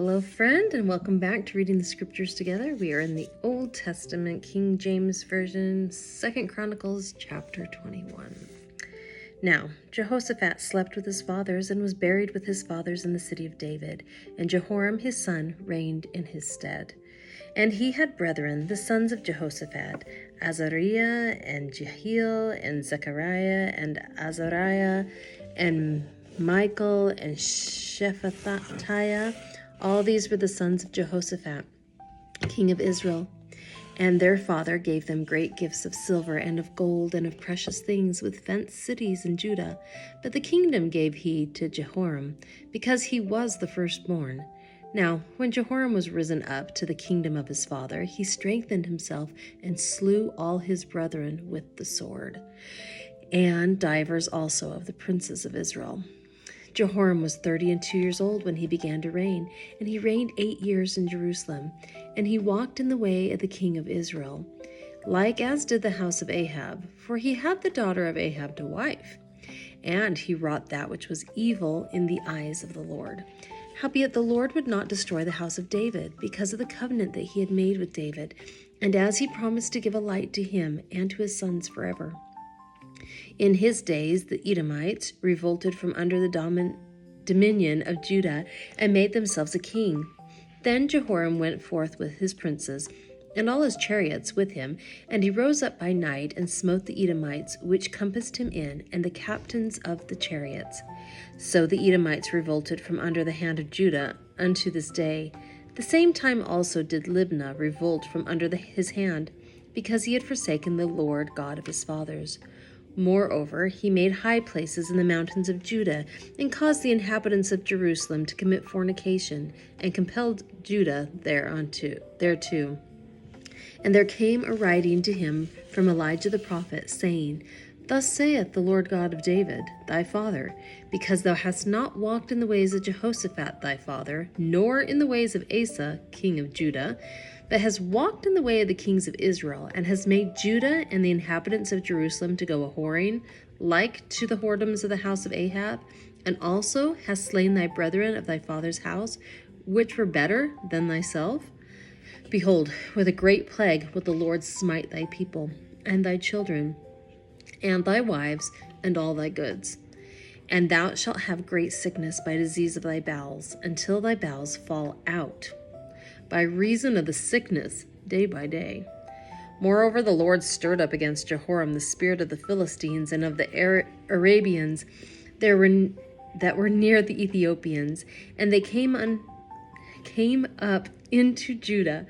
Hello, friend, and welcome back to Reading the Scriptures Together. We are in the Old Testament, King James Version, 2 Chronicles, chapter 21. Now, Jehoshaphat slept with his fathers and was buried with his fathers in the city of David, and Jehoram his son reigned in his stead. And he had brethren, the sons of Jehoshaphat, Azariah, and Jehiel, and Zechariah, and Azariah, and Michael, and Shephatiah. All these were the sons of Jehoshaphat, king of Israel. And their father gave them great gifts of silver and of gold and of precious things with fenced cities in Judah. But the kingdom gave he to Jehoram, because he was the firstborn. Now, when Jehoram was risen up to the kingdom of his father, he strengthened himself and slew all his brethren with the sword, and divers also of the princes of Israel. Jehoram was 32 years old when he began to reign, and he reigned 8 years in Jerusalem. And he walked in the way of the king of Israel, like as did the house of Ahab, for he had the daughter of Ahab to wife. And he wrought that which was evil in the eyes of the Lord. Howbeit the Lord would not destroy the house of David, because of the covenant that he had made with David, and as he promised to give a light to him and to his sons forever. In his days, the Edomites revolted from under the dominion of Judah and made themselves a king. Then Jehoram went forth with his princes and all his chariots with him, and he rose up by night and smote the Edomites which compassed him in, and the captains of the chariots. So the Edomites revolted from under the hand of Judah unto this day. The same time also did Libnah revolt from under his hand, because he had forsaken the Lord God of his fathers. Moreover, he made high places in the mountains of Judah, and caused the inhabitants of Jerusalem to commit fornication, and compelled Judah thereto. And there came a writing to him from Elijah the prophet, saying, Thus saith the Lord God of David, thy father, because thou hast not walked in the ways of Jehoshaphat thy father, nor in the ways of Asa king of Judah, but has walked in the way of the kings of Israel, and has made Judah and the inhabitants of Jerusalem to go a-whoring, like to the whoredoms of the house of Ahab, and also hast slain thy brethren of thy father's house, which were better than thyself. Behold, with a great plague will the Lord smite thy people, and thy children, and thy wives, and all thy goods. And thou shalt have great sickness by disease of thy bowels, until thy bowels fall out, by reason of the sickness, day by day. Moreover, the Lord stirred up against Jehoram the spirit of the Philistines and of the Arabians that were near the Ethiopians, and they came up into Judah,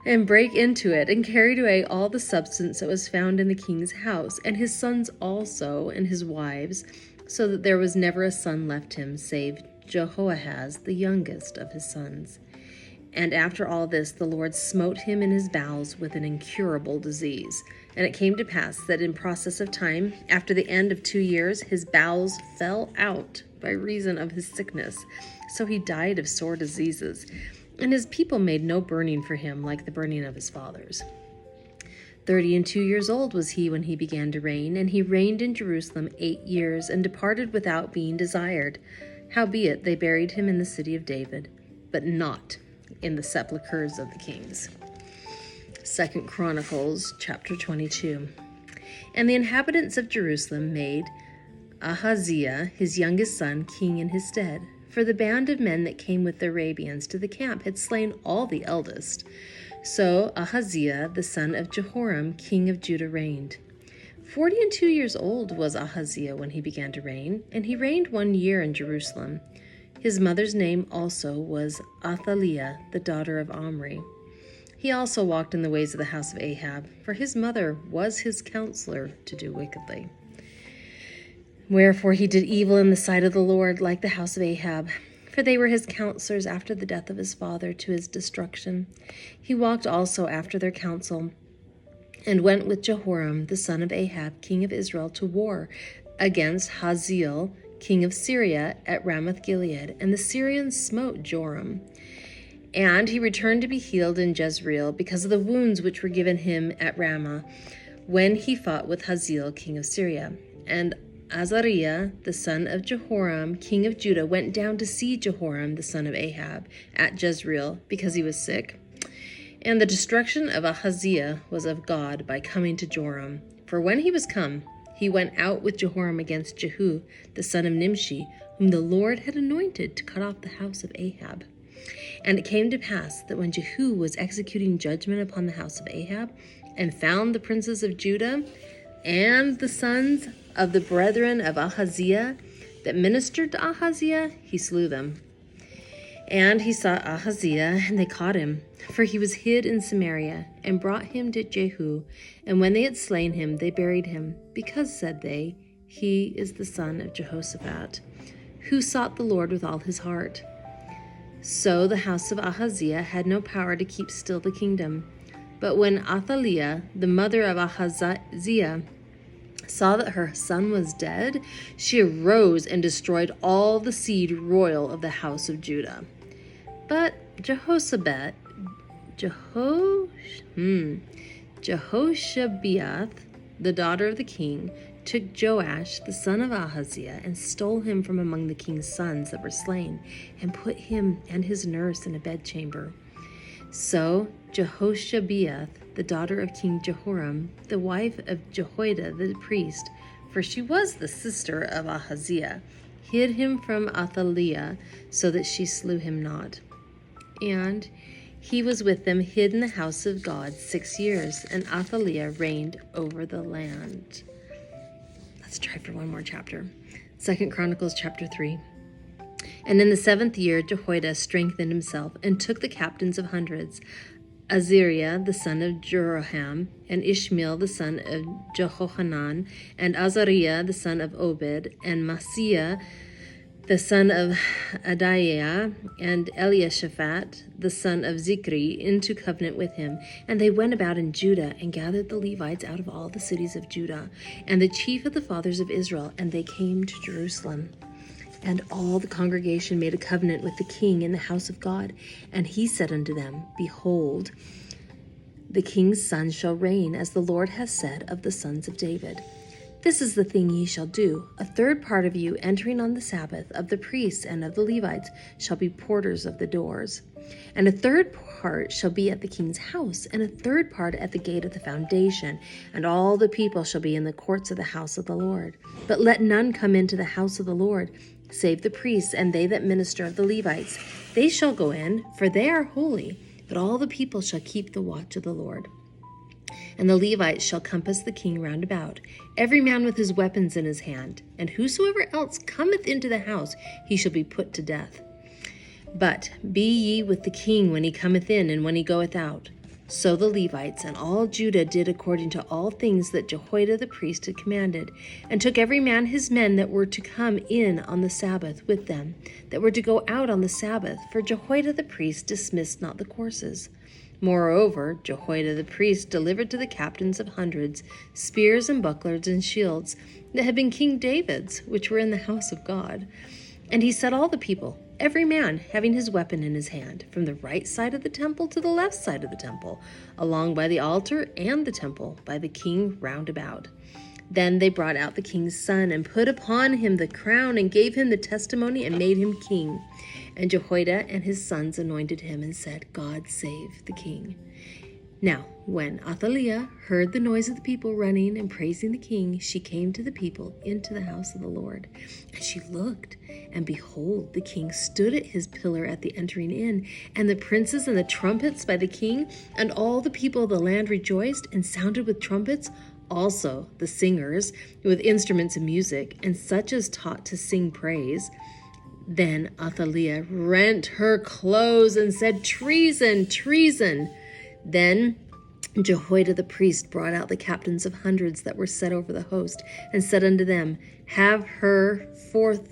and brake into it, and carried away all the substance that was found in the king's house, and his sons also, and his wives, so that there was never a son left him, save Jehoahaz, the youngest of his sons. And after all this, the Lord smote him in his bowels with an incurable disease. And it came to pass that in process of time, after the end of 2 years, his bowels fell out by reason of his sickness. So he died of sore diseases. And his people made no burning for him like the burning of his fathers. 32 years old was he when he began to reign, and he reigned in Jerusalem 8 years, and departed without being desired. Howbeit they buried him in the city of David, but not in the sepulchres of the kings. 2 Chronicles chapter 22. And the inhabitants of Jerusalem made Ahaziah his youngest son king in his stead, for the band of men that came with the Arabians to the camp had slain all the eldest. So Ahaziah the son of Jehoram king of Judah reigned. 42 years old was Ahaziah when he began to reign, and he reigned 1 year in Jerusalem. His mother's name also was Athaliah, the daughter of Omri. He also walked in the ways of the house of Ahab, for his mother was his counselor to do wickedly. Wherefore he did evil in the sight of the Lord, like the house of Ahab, for they were his counselors after the death of his father to his destruction. He walked also after their counsel, and went with Jehoram, the son of Ahab, king of Israel, to war against Hazael, king of Syria, at Ramoth Gilead, and the Syrians smote Joram. And he returned to be healed in Jezreel, because of the wounds which were given him at Ramah, when he fought with Hazael, king of Syria. And Azariah, the son of Jehoram, king of Judah, went down to see Jehoram, the son of Ahab, at Jezreel, because he was sick. And the destruction of Ahaziah was of God by coming to Joram. For when he was come, he went out with Jehoram against Jehu, the son of Nimshi, whom the Lord had anointed to cut off the house of Ahab. And it came to pass that when Jehu was executing judgment upon the house of Ahab, and found the princes of Judah and the sons of the brethren of Ahaziah that ministered to Ahaziah, he slew them. And he sought Ahaziah, and they caught him, for he was hid in Samaria, and brought him to Jehu. And when they had slain him, they buried him, because, said they, he is the son of Jehoshaphat, who sought the Lord with all his heart. So the house of Ahaziah had no power to keep still the kingdom. But when Athaliah, the mother of Ahaziah, saw that her son was dead, she arose and destroyed all the seed royal of the house of Judah. But Jehoshabeath, the daughter of the king, took Joash, the son of Ahaziah, and stole him from among the king's sons that were slain, and put him and his nurse in a bedchamber. So Jehoshabeath, the daughter of King Jehoram, the wife of Jehoiada the priest, for she was the sister of Ahaziah, hid him from Athaliah, so that she slew him not. And he was with them hid in the house of God 6 years, and Athaliah reigned over the land. Let's try for one more chapter. 2 Chronicles chapter 3. And in the 7th year Jehoiada strengthened himself, and took the captains of hundreds, Azariah the son of Jeroham, and Ishmael the son of Jehohanan, and Azariah the son of Obed, and Maaseiah the son of Adaiah, and Eliashaphat the son of Zikri, into covenant with him. And they went about in Judah, and gathered the Levites out of all the cities of Judah, and the chief of the fathers of Israel, and they came to Jerusalem. And all the congregation made a covenant with the king in the house of God. And he said unto them, Behold, the king's son shall reign, as the Lord hath said of the sons of David. This is the thing ye shall do. A third part of you entering on the Sabbath, of the priests and of the Levites, shall be porters of the doors. And a third part shall be at the king's house, and a third part at the gate of the foundation. And all the people shall be in the courts of the house of the Lord. But let none come into the house of the Lord, save the priests and they that minister of the Levites. They shall go in, for they are holy, but all the people shall keep the watch of the Lord. And the Levites shall compass the king round about, every man with his weapons in his hand. And whosoever else cometh into the house, he shall be put to death. But be ye with the king when he cometh in, and when he goeth out. So the Levites and all Judah did according to all things that Jehoiada the priest had commanded, and took every man his men that were to come in on the Sabbath with them, that were to go out on the Sabbath, for Jehoiada the priest dismissed not the courses. Moreover, Jehoiada the priest delivered to the captains of hundreds spears and bucklers and shields that had been King David's, which were in the house of God. And he set all the people, every man having his weapon in his hand, from the right side of the temple to the left side of the temple, along by the altar and the temple, by the king round about. Then they brought out the king's son, and put upon him the crown, and gave him the testimony, and made him king. And Jehoiada and his sons anointed him, and said, God save the king. Now, when Athaliah heard the noise of the people running and praising the king, she came to the people into the house of the Lord. And she looked, and behold, the king stood at his pillar at the entering in, and the princes and the trumpets by the king, and all the people of the land rejoiced, and sounded with trumpets, also the singers with instruments of music, and such as taught to sing praise. Then Athaliah rent her clothes and said, Treason, treason. Then Jehoiada the priest brought out the captains of hundreds that were set over the host, and said unto them, Have her forth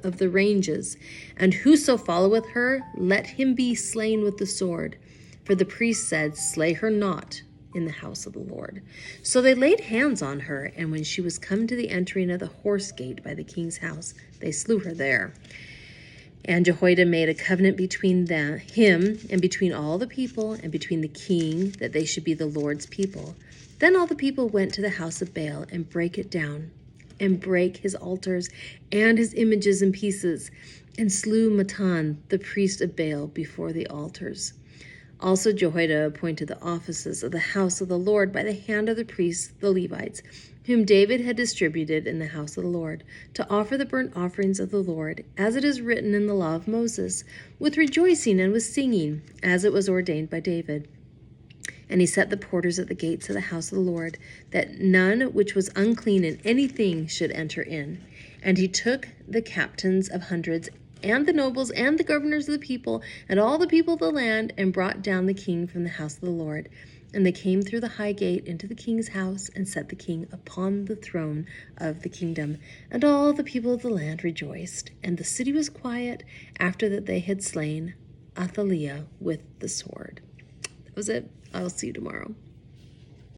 of the ranges, and whoso followeth her, let him be slain with the sword. For the priest said, Slay her not in the house of the Lord. So they laid hands on her, and when she was come to the entering of the horse gate by the king's house, they slew her there. And Jehoiada made a covenant between him and between all the people and between the king, that they should be the Lord's people. Then all the people went to the house of Baal and brake it down. and brake his altars and his images in pieces, and slew Matan, the priest of Baal, before the altars. Also Jehoiada appointed the offices of the house of the Lord by the hand of the priests, the Levites, whom David had distributed in the house of the Lord, to offer the burnt offerings of the Lord, as it is written in the law of Moses, with rejoicing and with singing, as it was ordained by David. And he set the porters at the gates of the house of the Lord, that none which was unclean in anything should enter in. And he took the captains of hundreds, and the nobles, and the governors of the people, and all the people of the land, and brought down the king from the house of the Lord. And they came through the high gate into the king's house, and set the king upon the throne of the kingdom. And all the people of the land rejoiced, and the city was quiet after that they had slain Athaliah with the sword. That was it. I'll see you tomorrow.